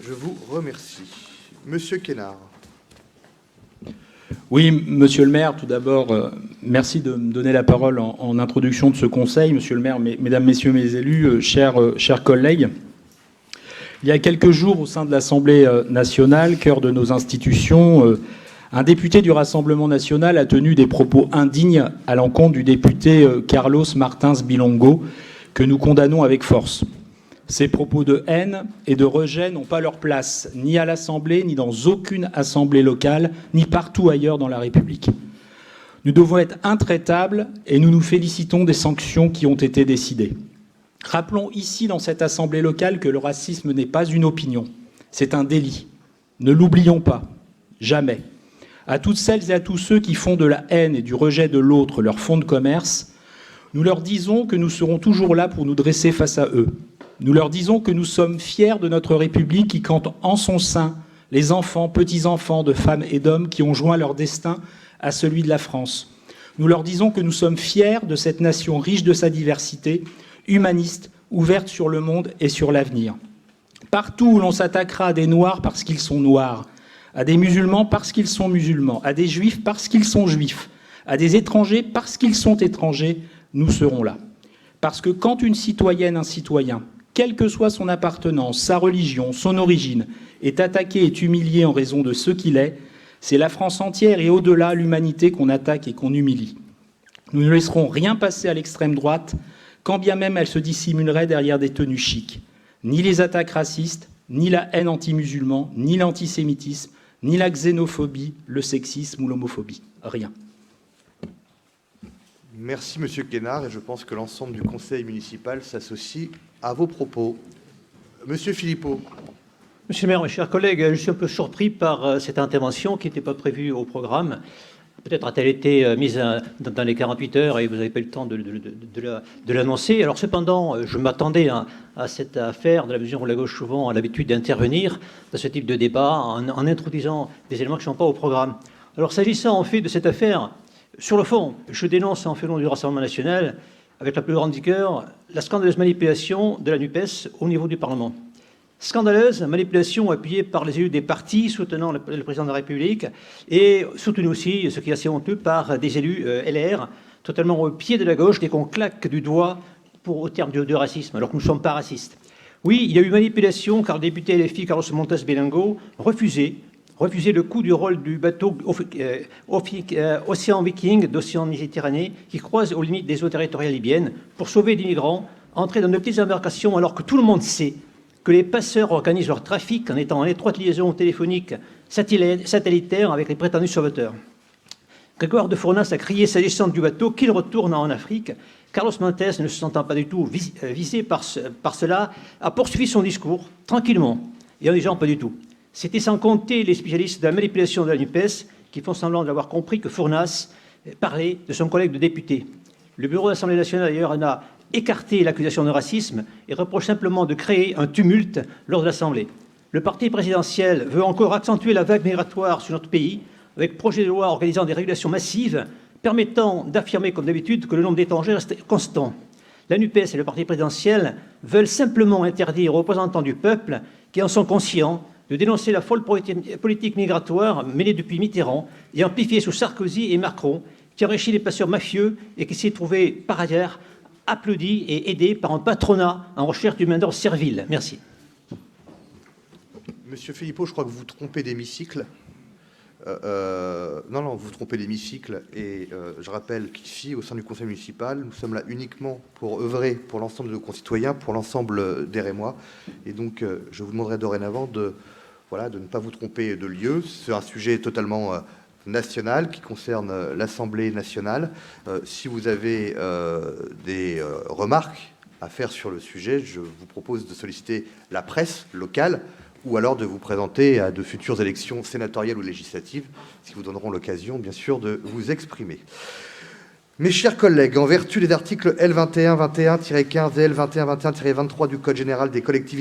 Je vous remercie. Monsieur Quesnard. Oui, monsieur le maire, tout d'abord, merci de me donner la parole en introduction de ce conseil. Monsieur le maire, mesdames, messieurs mes élus, chers collègues, il y a quelques jours, au sein de l'Assemblée nationale, cœur de nos institutions, un député du Rassemblement national a tenu des propos indignes à l'encontre du député Carlos Martins Bilongo, que nous condamnons avec force. Ces propos de haine et de rejet n'ont pas leur place, ni à l'Assemblée, ni dans aucune assemblée locale, ni partout ailleurs dans la République. Nous devons être intraitables et nous nous félicitons des sanctions qui ont été décidées. Rappelons ici, dans cette assemblée locale, que le racisme n'est pas une opinion, c'est un délit. Ne l'oublions pas, jamais. À toutes celles et à tous ceux qui font de la haine et du rejet de l'autre leur fonds de commerce, nous leur disons que nous serons toujours là pour nous dresser face à eux. Nous leur disons que nous sommes fiers de notre République qui compte en son sein les enfants, petits-enfants de femmes et d'hommes qui ont joint leur destin à celui de la France. Nous leur disons que nous sommes fiers de cette nation riche de sa diversité, humaniste, ouverte sur le monde et sur l'avenir. Partout où l'on s'attaquera à des Noirs parce qu'ils sont noirs, à des musulmans parce qu'ils sont musulmans, à des juifs parce qu'ils sont juifs, à des étrangers parce qu'ils sont étrangers, nous serons là. Parce que quand une citoyenne, un citoyen, quelle que soit son appartenance, sa religion, son origine, est attaqué et humilié en raison de ce qu'il est, c'est la France entière et au-delà l'humanité qu'on attaque et qu'on humilie. Nous ne laisserons rien passer à l'extrême droite, quand bien même elle se dissimulerait derrière des tenues chics. Ni les attaques racistes, ni la haine anti-musulman, ni l'antisémitisme, ni la xénophobie, le sexisme ou l'homophobie. Rien. Merci, monsieur Quesnard, et je pense que l'ensemble du conseil municipal s'associe à vos propos. Monsieur Philippot. Monsieur le maire, mes chers collègues, je suis un peu surpris par cette intervention qui n'était pas prévue au programme. Peut-être a-t-elle été mise dans les 48 heures et vous n'avez pas eu le temps de l'annoncer. Alors cependant, je m'attendais à cette affaire, de la mesure où la gauche souvent a l'habitude d'intervenir dans ce type de débat en introduisant des éléments qui ne sont pas au programme. Alors s'agissant en fait de cette affaire, sur le fond, je dénonce en fait au nom du Rassemblement national, avec la plus grande vigueur, la scandaleuse manipulation de la NUPES au niveau du Parlement. Scandaleuse manipulation appuyée par les élus des partis soutenant le président de la République et soutenue aussi, ce qui est assez honteux, par des élus LR totalement au pied de la gauche dès qu'on claque du doigt au terme de racisme, alors que nous ne sommes pas racistes. Oui, il y a eu manipulation car le député LFI Carlos Montes Bilongo refusait le coup du rôle du bateau Océan Viking d'Océan Méditerranée qui croise aux limites des eaux territoriales libyennes pour sauver des migrants entrés dans de petites embarcations alors que tout le monde sait que les passeurs organisent leur trafic en étant en étroite liaison téléphonique satellitaire avec les prétendus sauveteurs. Grégoire de Fournas a crié s'agissant du bateau qu'il retourne en Afrique. Carlos Montes, ne se sentant pas du tout visé par cela, a poursuivi son discours tranquillement et en disant pas du tout. C'était sans compter les spécialistes de la manipulation de la NUPES qui font semblant d'avoir compris que Fournas parlait de son collègue de député. Le bureau de l'Assemblée nationale, d'ailleurs, en a écarté l'accusation de racisme et reproche simplement de créer un tumulte lors de l'Assemblée. Le parti présidentiel veut encore accentuer la vague migratoire sur notre pays avec projet de loi organisant des régulations massives permettant d'affirmer, comme d'habitude, que le nombre d'étrangers reste constant. La NUPES et le parti présidentiel veulent simplement interdire aux représentants du peuple qui en sont conscients de dénoncer la folle politique migratoire menée depuis Mitterrand et amplifiée sous Sarkozy et Macron, qui enrichit les passeurs mafieux et qui s'est trouvé par ailleurs applaudi et aidé par un patronat en recherche d'une main-d'œuvre servile. Merci. Monsieur Philippot, je crois que vous trompez d'hémicycle. Non, vous trompez d'hémicycle. Et je rappelle qu'ici, au sein du conseil municipal, nous sommes là uniquement pour œuvrer pour l'ensemble de nos concitoyens, pour l'ensemble des Rémois. Et donc, je vous demanderai dorénavant de ne pas vous tromper de lieu. C'est un sujet totalement national qui concerne l'Assemblée nationale. Si vous avez des remarques à faire sur le sujet, je vous propose de solliciter la presse locale ou alors de vous présenter à de futures élections sénatoriales ou législatives, qui vous donneront l'occasion, bien sûr, de vous exprimer. Mes chers collègues, en vertu des articles L2121-15 et L2121-23 du Code général des collectivités